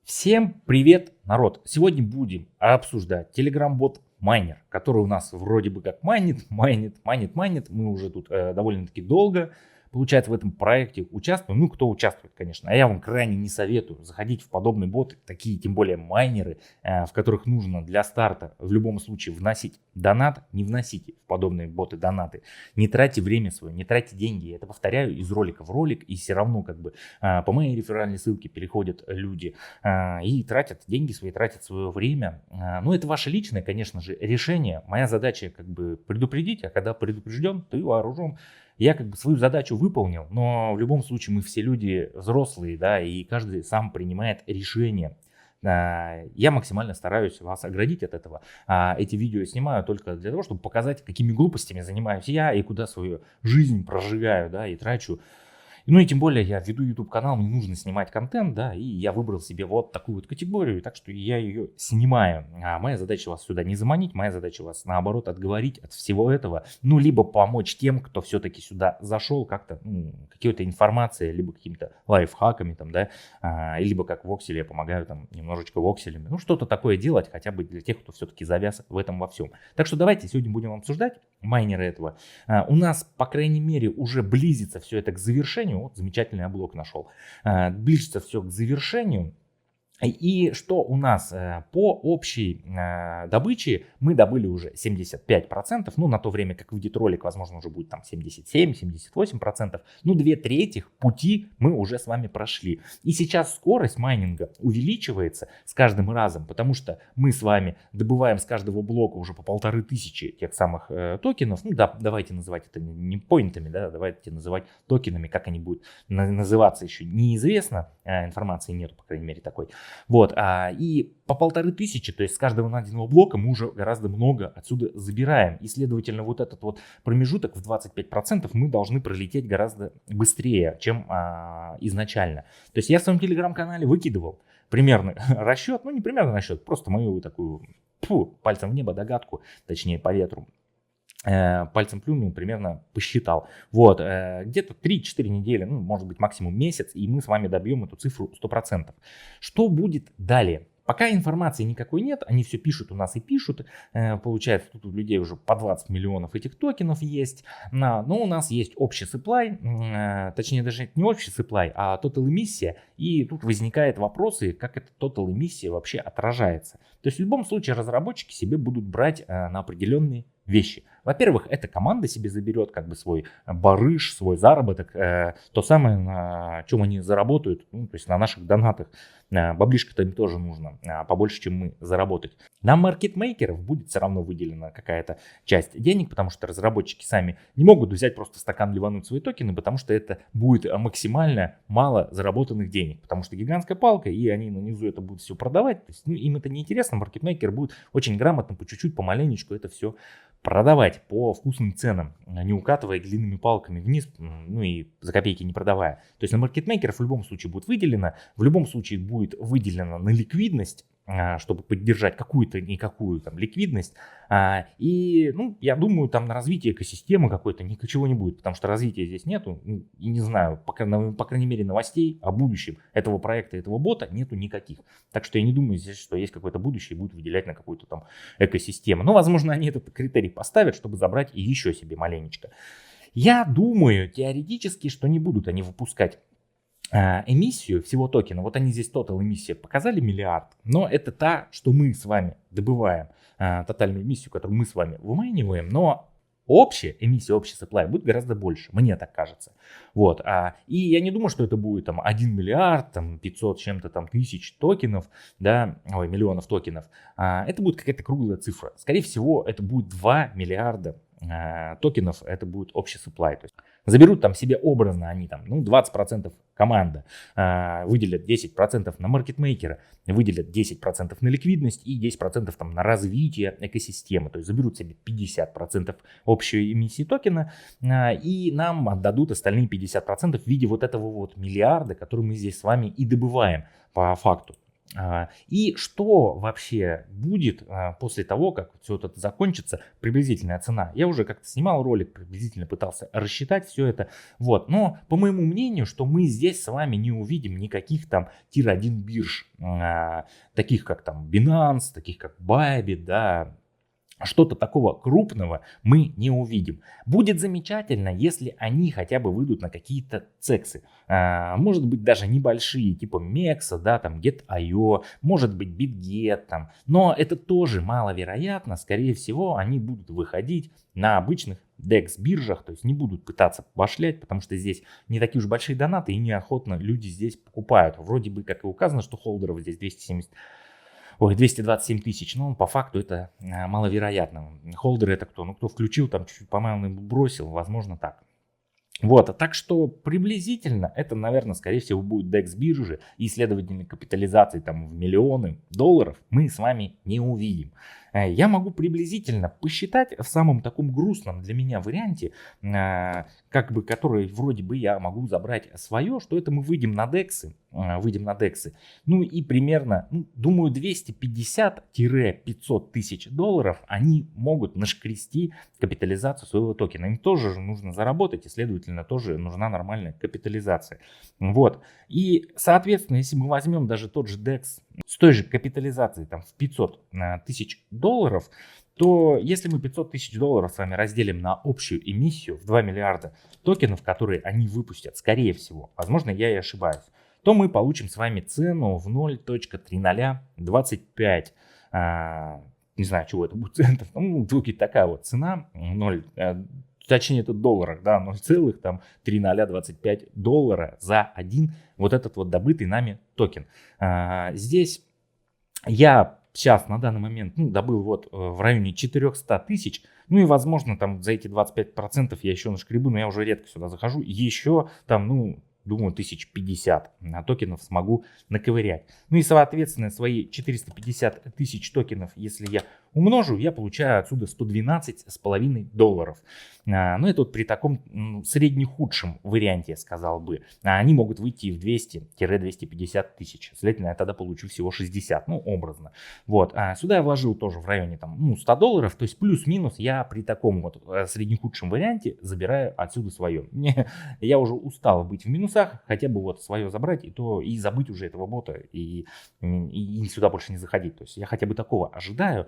Всем привет, народ! Сегодня будем обсуждать Telegram-бот майнер, который у нас вроде бы как майнит. Мы уже тут довольно-таки долго, получается, в этом проекте участвуем. Ну, кто участвует, конечно. А я вам крайне не советую заходить в подобные боты, такие, тем более майнеры, в которых нужно для старта в любом случае вносить донат. Не вносите в подобные боты донаты. Не тратьте время свое, не тратьте деньги. Это повторяю из ролика в ролик. И все равно как бы по моей реферальной ссылке переходят люди и тратят деньги свои, тратят свое время. Ну, это ваше личное, конечно же, решение. Моя задача как бы предупредить, а когда предупрежден, то и вооружен. Я как бы свою задачу выполнил, но в любом случае мы все люди взрослые, да, и каждый сам принимает решение. Я максимально стараюсь вас оградить от этого. Эти видео снимаю только для того, чтобы показать, какими глупостями занимаюсь я и куда свою жизнь прожигаю, да, и трачу. Ну и тем более я веду YouTube канал, мне нужно снимать контент, да, и я выбрал себе вот такую вот категорию, так что я ее снимаю. Моя задача вас сюда не заманить, моя задача вас наоборот отговорить от всего этого, ну либо помочь тем, кто все-таки сюда зашел как-то, какой-то информацией, либо какими-то лайфхаками там, да, либо как в Окселе я помогаю там немножечко Окселями, ну что-то такое делать, хотя бы для тех, кто все-таки завяз в этом во всем. Так что давайте сегодня будем обсуждать майнеры этого. У нас, по крайней мере, уже близится все это к завершению. Вот замечательный облог нашел. Близится все к завершению. И что у нас по общей добыче мы добыли уже 75%, ну на то время, как выйдет ролик, возможно уже будет там 77-78%, ну 2/3 пути мы уже с вами прошли. И сейчас скорость майнинга увеличивается с каждым разом, потому что мы с вами добываем с каждого блока уже по 1500 тех самых токенов, ну да, давайте называть это не поинтами, да, давайте называть токенами, как они будут называться еще неизвестно, информации нету, по крайней мере, такой. Вот, и по 1500, то есть с каждого найденного блока мы уже гораздо много отсюда забираем. И, следовательно, вот этот вот промежуток в 25% мы должны пролететь гораздо быстрее, чем изначально. То есть я в своем телеграм-канале выкидывал примерный расчет, ну не примерный расчет, просто мою такую пальцем в небо догадку, точнее по ветру. Пальцем плюнул, примерно посчитал. Вот, где-то 3-4 недели, ну, может быть, максимум месяц, и мы с вами добьем эту цифру 100%. Что будет далее? Пока информации никакой нет, они все пишут у нас и пишут. Получается, тут у людей уже по 20 миллионов этих токенов есть. Но у нас есть общий supply, точнее даже не общий supply, а total эмиссия. И тут возникают вопросы, как эта total эмиссия вообще отражается. То есть в любом случае разработчики себе будут брать на определенные вещи. Во-первых, эта команда себе заберет как бы свой барыш, свой заработок, то самое, на чем они заработают, ну, то есть на наших донатах. Баблишко-то им тоже нужно побольше, чем мы заработать. Нам маркетмейкеров будет все равно выделена какая-то часть денег, потому что разработчики сами не могут взять просто стакан ливануть свои токены, потому что это будет максимально мало заработанных денег, потому что гигантская палка, и они на низу это будут все продавать. То есть, им это не интересно, маркетмейкер будет очень грамотно, по чуть-чуть, помаленечку это все продавать по вкусным ценам, не укатывая длинными палками вниз, ну и за копейки не продавая. То есть на маркетмейкеров в любом случае будет выделено, в любом случае будет выделено на ликвидность, чтобы поддержать какую-то-никакую там ликвидность. И, ну, я думаю, там на развитие экосистемы какой-то ничего не будет, потому что развития здесь нету. И не знаю, по крайней мере, новостей о будущем этого проекта, этого бота нету никаких. Так что я не думаю здесь, что есть какое-то будущее и будут выделять на какую-то там экосистему. Но, возможно, они этот критерий поставят, чтобы забрать и еще себе маленечко. Я думаю, теоретически, что не будут они выпускать эмиссию всего токена. Вот они здесь total эмиссия показали миллиард, но это та, что мы с вами добываем, тотальную эмиссию, которую мы с вами выманиваем, но общая эмиссия, общий supply будет гораздо больше, мне так кажется. Вот, и я не думаю, что это будет там 1 миллиард, там 500 чем-то там тысяч токенов, да, миллионов токенов. Это будет какая-то круглая цифра. Скорее всего, это будет 2 миллиарда токенов, это будет общий supply. То есть заберут там себе образно они там, 20% команда, выделят 10% на маркетмейкера, выделят 10% на ликвидность и 10% там на развитие экосистемы. То есть заберут себе 50% общей эмиссии токена и нам отдадут остальные 50% в виде вот этого вот миллиарда, который мы здесь с вами и добываем по факту. И что вообще будет после того, как все это закончится, приблизительная цена? Я уже как-то снимал ролик, приблизительно пытался рассчитать все это. Вот. Но по моему мнению, что мы здесь с вами не увидим никаких там тир-1 бирж, таких как там Binance, таких как Bybit, да, что-то такого крупного мы не увидим. Будет замечательно, если они хотя бы выйдут на какие-то цексы. Может быть даже небольшие, типа Mexo, да, там Get.io, может быть BitGet, там. Но это тоже маловероятно. Скорее всего, они будут выходить на обычных DEX биржах, то есть не будут пытаться пошлять, потому что здесь не такие уж большие донаты и неохотно люди здесь покупают. Вроде бы как и указано, что холдеров здесь 227 тысяч, но по факту это маловероятно. Холдеры это кто? Ну, кто включил, там чуть-чуть помаленьку бросил, возможно так. Вот, так что приблизительно это, наверное, скорее всего будет DEX биржи и, следовательно, капитализации там в миллионы долларов мы с вами не увидим. Я могу приблизительно посчитать в самом таком грустном для меня варианте, как бы, который вроде бы я могу забрать свое, что это мы выйдем на DEX, ну и примерно, думаю, 250-500 тысяч долларов они могут нашкрести капитализацию своего токена. Им тоже же нужно заработать, и, следовательно, тоже нужна нормальная капитализация. Вот. И, соответственно, если мы возьмем даже тот же DEX с той же капитализацией там, в 500 тысяч долларов, то если мы 500 тысяч долларов с вами разделим на общую эмиссию в 2 миллиарда токенов, которые они выпустят, скорее всего, возможно, я и ошибаюсь, то мы получим с вами цену в 0.3025. Не знаю, чего это будет центов. Ну, такая вот цена, 0, точнее это долларах, да, 0,3025 доллара за один вот этот вот добытый нами токен. Здесь я сейчас на данный момент добыл вот в районе 400 тысяч. Ну и возможно там за эти 25% я еще нашкребу, но я уже редко сюда захожу. Еще там, думаю, 1050 токенов смогу наковырять. Ну и, соответственно, свои 450 тысяч токенов, если я умножу, я получаю отсюда 112,5 долларов. Ну, это вот при таком среднехудшем варианте, я сказал бы. Они могут выйти в 200-250 тысяч. Следовательно, я тогда получу всего 60, образно. Вот. Сюда я вложил тоже в районе там, 100 долларов. То есть плюс-минус я при таком вот среднехудшем варианте забираю отсюда свое. Я уже устал быть в минусах, хотя бы вот свое забрать и забыть уже этого бота и сюда больше не заходить. То есть я хотя бы такого ожидаю.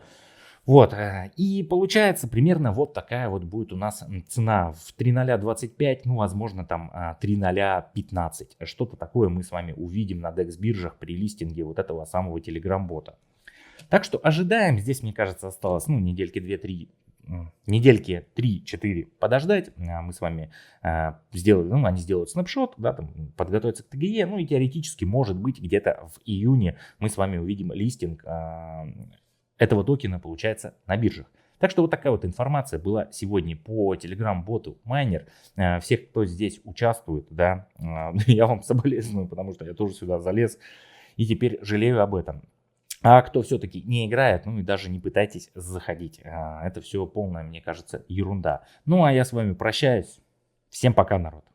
Вот, и получается примерно вот такая вот будет у нас цена в 3.025, возможно там 3.015. Что-то такое мы с вами увидим на DEX биржах при листинге вот этого самого Telegram-бота. Так что ожидаем, здесь, мне кажется, осталось недельки 3-4 подождать. Мы с вами сделали, они сделают снапшот, да, там, подготовиться к ТГЕ, и теоретически, может быть, где-то в июне мы с вами увидим листинг этого токена, получается, на биржах. Так что вот такая вот информация была сегодня по Telegram-боту Майнер. Всех, кто здесь участвует, да, я вам соболезную, потому что я тоже сюда залез и теперь жалею об этом. А кто все-таки не играет, и даже не пытайтесь заходить. Это все полная, мне кажется, ерунда. А я с вами прощаюсь. Всем пока, народ.